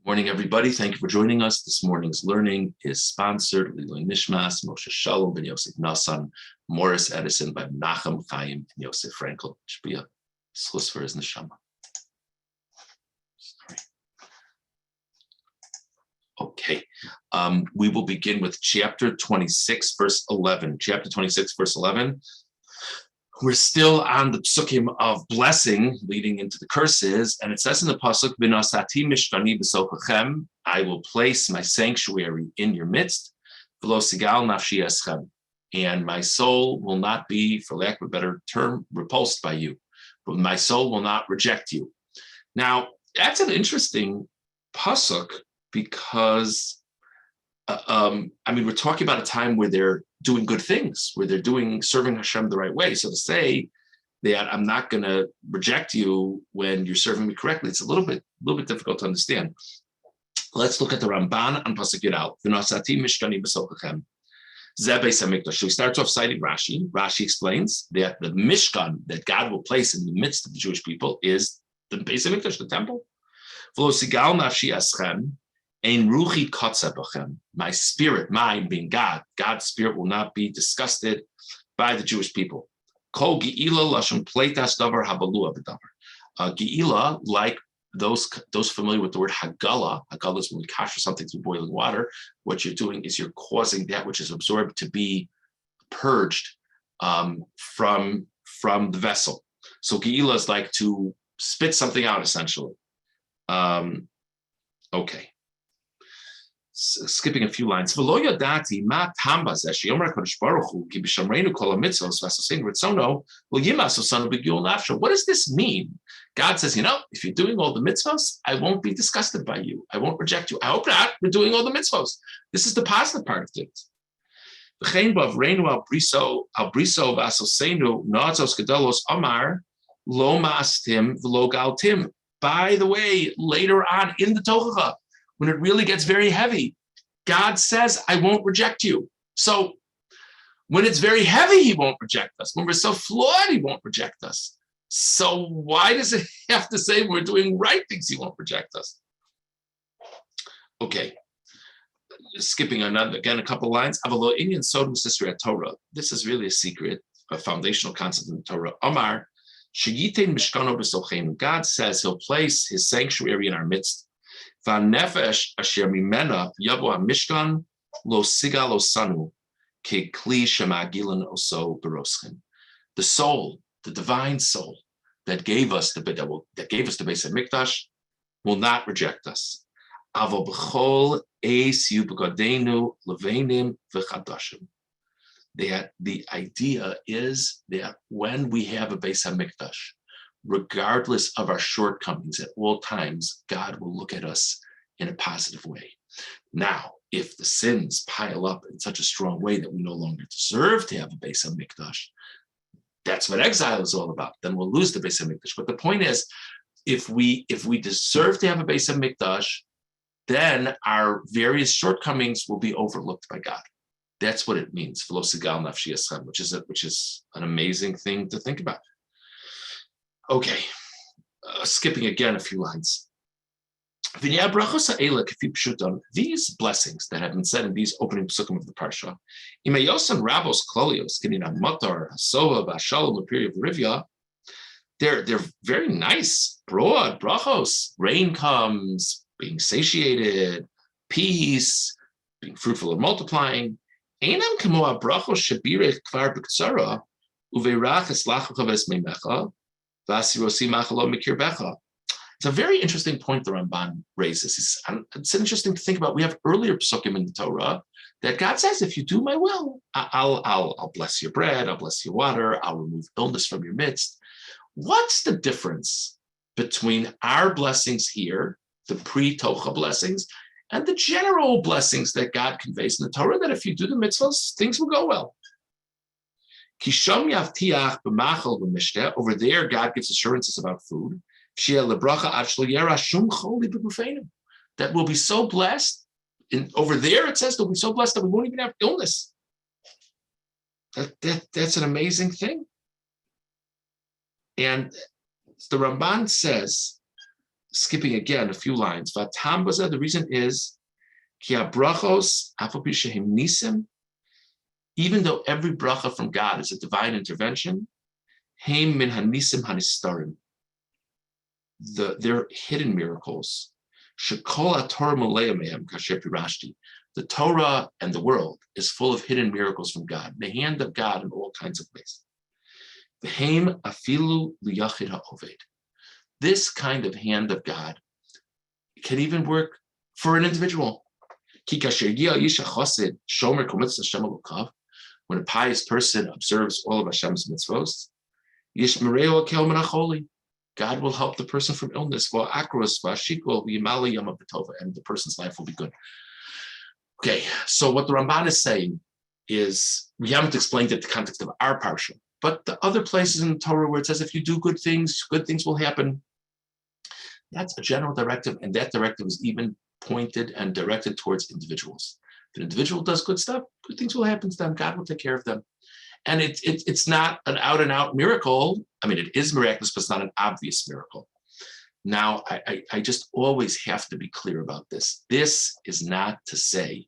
Morning, everybody. Thank you for joining us. This morning's learning is sponsored Lilui Nishmas, Moshe Shalom ben Yosef Nassan, Morris Edison by Nachum Chaim and Yosef Frankel. Should be a schus for his neshama. Sorry. Okay. We will begin with chapter 26, verse 11. Chapter 26, verse 11. We're still on the psukim of blessing leading into the curses, and it says in the pasuk, "V'nasati mishkani b'sokachem," I will place my sanctuary in your midst, v'lo sigal nafshi eschem, and my soul will not be, for lack of a better term, repulsed by you, but my soul will not reject you. Now, that's an interesting pasuk because, we're talking about a time where they're doing good things, where they're serving Hashem the right way. So to say that I'm not going to reject you when you're serving me correctly, it's a little bit difficult to understand. Let's look at the Ramban on Pasuk Yudal. So he starts off citing Rashi. Rashi explains that the Mishkan that God will place in the midst of the Jewish people is the Beis HaMikdash, the temple. Ein ruchi kotza b'chem. My spirit, mine being God, God's spirit will not be disgusted by the Jewish people. Kol ge'ila lashon pleitas davar habalua b'davar. Ge'ila, like those familiar with the word hagala. Hagala is when we kasher something through boiling water. What you're doing is you're causing that which is absorbed to be purged from the vessel. So ge'ila is like to spit something out, essentially. Okay. Skipping a few lines. What does this mean? God says, if you're doing all the mitzvahs, I won't be disgusted by you. I won't reject you. I hope not. We're doing all the mitzvahs. This is the positive part of things. By the way, later on in the Tochacha, when it really gets very heavy, God says, I won't reject you. So when it's very heavy, he won't reject us. When we're so flawed, he won't reject us. So why does it have to say we're doing right things, he won't reject us? Okay. Skipping again a couple lines. This is really a secret, a foundational concept in the Torah. Omar, God says he'll place his sanctuary in our midst. The soul, the divine soul that gave us the Beis HaMikdash will not reject us. That the idea is that when we have a Beis HaMikdash, regardless of our shortcomings at all times, God will look at us in a positive way. Now, if the sins pile up in such a strong way that we no longer deserve to have a Beis HaMikdash, that's what exile is all about. Then we'll lose the Beis HaMikdash. But the point is, if we deserve to have a Beis HaMikdash, then our various shortcomings will be overlooked by God. That's what it means, which is an amazing thing to think about. Okay, skipping again a few lines. These blessings that have been said in these opening psukim of the parsha, they're very nice, broad brachos. Rain comes, being satiated, peace, being fruitful and multiplying. It's a very interesting point the Ramban raises. It's interesting to think about. We have earlier psukim in the Torah that God says, if you do my will, I'll bless your bread, I'll bless your water, I'll remove illness from your midst. What's the difference between our blessings here, the pre-Tocha blessings, and the general blessings that God conveys in the Torah, that if you do the mitzvahs, things will go well? Over there, God gives assurances about food. That we'll be so blessed. Over there, it says that we'll be so blessed that we won't even have illness. That's an amazing thing. And the Ramban says skipping again a few lines. The reason is, even though every bracha from God is a divine intervention, they're hidden miracles. The Torah and the world is full of hidden miracles from God, the hand of God in all kinds of ways. This kind of hand of God can even work for an individual. When a pious person observes all of Hashem's mitzvot, God will help the person from illness, and the person's life will be good. Okay, so what the Ramban is saying is, we haven't explained it in the context of our parsha, but the other places in the Torah where it says if you do good things will happen, that's a general directive, and that directive is even pointed and directed towards individuals. If an individual does good stuff, good things will happen to them. God will take care of them. And it's not an out-and-out miracle. I mean, it is miraculous, but it's not an obvious miracle. Now, I just always have to be clear about this. This is not to say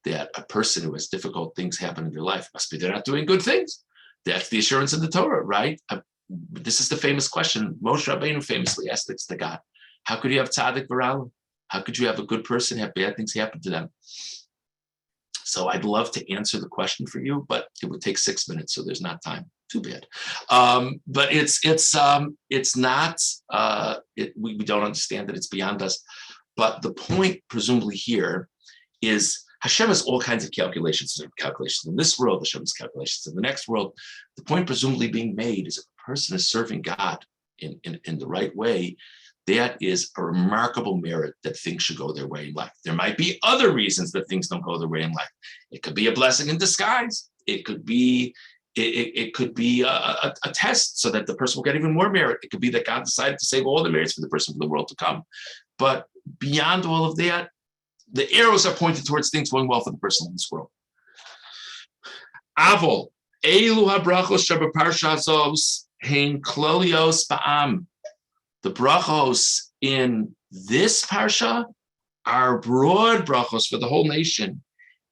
that a person who has difficult things happen in their life must be they're not doing good things. That's the assurance in the Torah, right? This is the famous question. Moshe Rabbeinu famously asked this to God. How could you have tzaddik v'ra'u? How could you have a good person have bad things happen to them? So I'd love to answer the question for you, but it would take 6 minutes, so there's not time. Too bad. But it's not. We don't understand that it's beyond us. But the point, presumably here, is Hashem has all kinds of calculations in this world. Hashem has calculations in the next world. The point, presumably being made, is if a person is serving God in the right way, that is a remarkable merit that things should go their way in life. There might be other reasons that things don't go their way in life. It could be a blessing in disguise. It could be a test so that the person will get even more merit. It could be that God decided to save all the merits for the person for the world to come. But beyond all of that, the arrows are pointed towards things going well for the person in this world. Avol, Elu habrachos shebeparshazos hein klolios ba'am. The brachos in this parsha are broad brachos for the whole nation.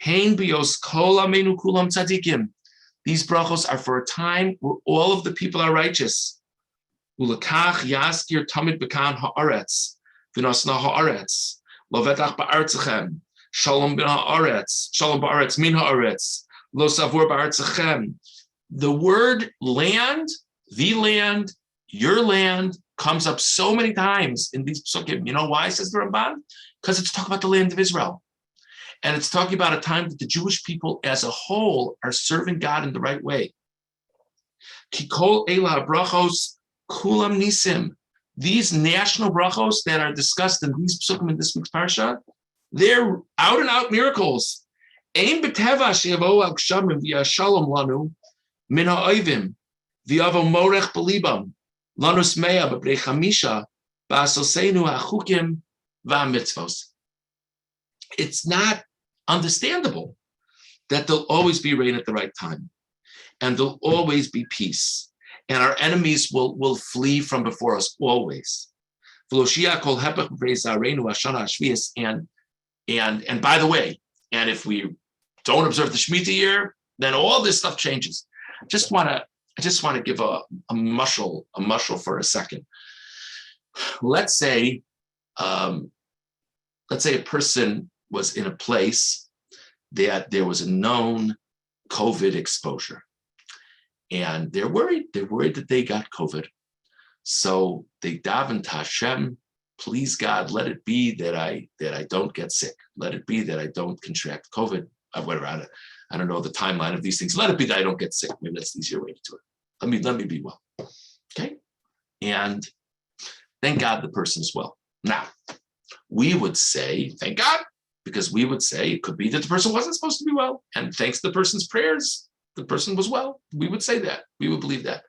Hein bios kol amenu kulam tzadikim. These brachos are for a time where all of the people are righteous. Ulakach yaskir tamid bekan haaretz, v'nosna haaretz, lovetach ba'artzachem, shalom bin haaretz, shalom ba'aretz min haaretz, lo savur ba'artzachem. The word land, the land, your land, comes up so many times in these psukim. You know why, says the Ramban? Because it's talking about the land of Israel. And it's talking about a time that the Jewish people as a whole are serving God in the right way. Kikol ela brachos kulam nisim. These national brachos that are discussed in these psukim in this week's parsha, they're out and out miracles. Ein b'teva she'yavo al kshamim v'yashalom lanu min ha'oivim v'yavo morech b'libam lanus mea b'bnei chamisha ba'asosenu ha'chukim v'ha'mitzvos. It's not understandable that there'll always be rain at the right time, and there'll always be peace, and our enemies will flee from before us always. And by the way, and if we don't observe the Shemitah year, then all this stuff changes. I just want to give a mushal for a second. Let's say a person was in a place that there was a known COVID exposure, and they're worried that they got COVID. So they daven to Hashem, please God, let it be that I don't get sick. Let it be that I don't contract COVID. Whatever, I don't know the timeline of these things. Let it be that I don't get sick. Maybe that's the easier way to do it. Let me be well. Okay? And thank God the person is well. Now, we would say, thank God, because we would say it could be that the person wasn't supposed to be well, and thanks to the person's prayers, the person was well. We would say that. We would believe that.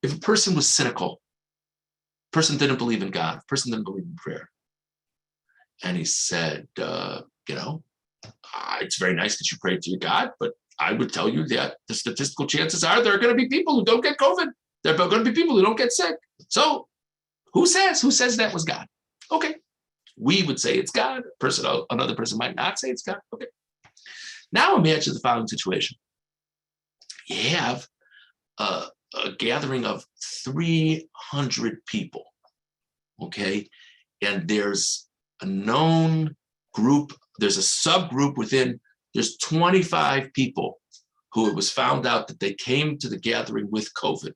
If a person was cynical, person didn't believe in God, person didn't believe in prayer, and he said, it's very nice that you prayed to your God, but I would tell you that the statistical chances are there are going to be people who don't get COVID. There are going to be people who don't get sick. So who says that was God? Okay. We would say it's God. Another person might not say it's God. Okay. Now imagine the following situation. You have a gathering of 300 people, okay? And there's a known group, there's a subgroup within, there's 25 people who it was found out that they came to the gathering with COVID.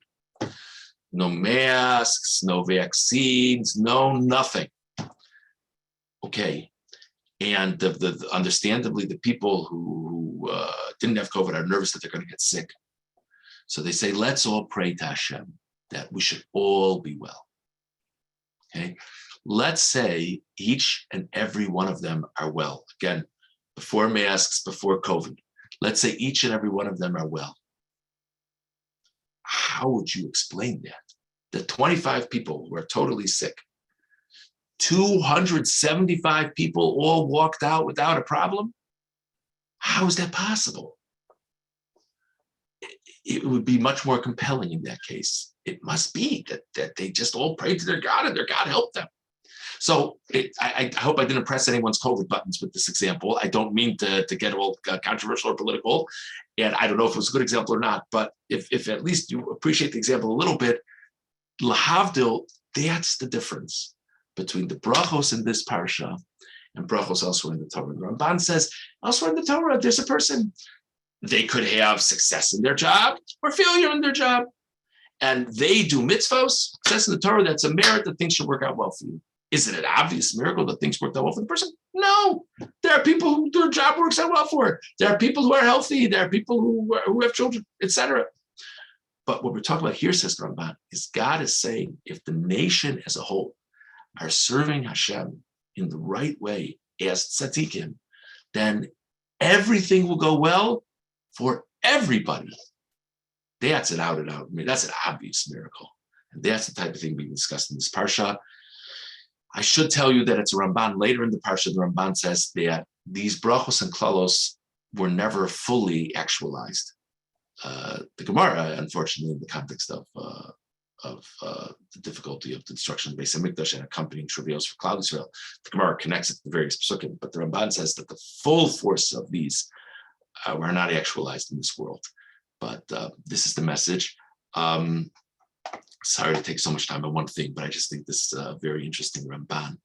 No masks, no vaccines, no nothing. Okay. And understandably, the people who didn't have COVID are nervous that they're going to get sick. So they say, let's all pray to Hashem that we should all be well. Okay. Let's say each and every one of them are well. Again, before masks, before COVID. Let's say each and every one of them are well. How would you explain that? The 25 people who are totally sick, 275 people all walked out without a problem? How is that possible? It would be much more compelling in that case. It must be that they just all prayed to their God and their God helped them. So I hope I didn't press anyone's COVID buttons with this example. I don't mean to get all controversial or political, and I don't know if it was a good example or not, but if at least you appreciate the example a little bit, lahavdil, that's the difference between the brachos in this parsha and brachos elsewhere in the Torah. The Ramban says, elsewhere in the Torah, there's a person, they could have success in their job or failure in their job, and they do mitzvos. It says in the Torah that's a merit that things should work out well for you. Is it an obvious miracle that things worked out well for the person? No. There are people who their job works out well for it. There are people who are healthy. There are people who have children, etc. But what we're talking about here, says Ramban, is God is saying if the nation as a whole are serving Hashem in the right way as tzaddikim, then everything will go well for everybody. That's an out and out. That's an obvious miracle. And that's the type of thing being discussed in this parsha. I should tell you that it's a Ramban later in the parsha. The Ramban says that these brachos and klalos were never fully actualized. The Gemara, unfortunately, in the context of the difficulty of the destruction of the Beis Hamikdash and accompanying travails for Klal Yisrael, the Gemara connects it to the various psukim. But the Ramban says that the full force of these were not actualized in this world. But this is the message. Sorry to take so much time on one thing, but I just think this is a very interesting Ramban.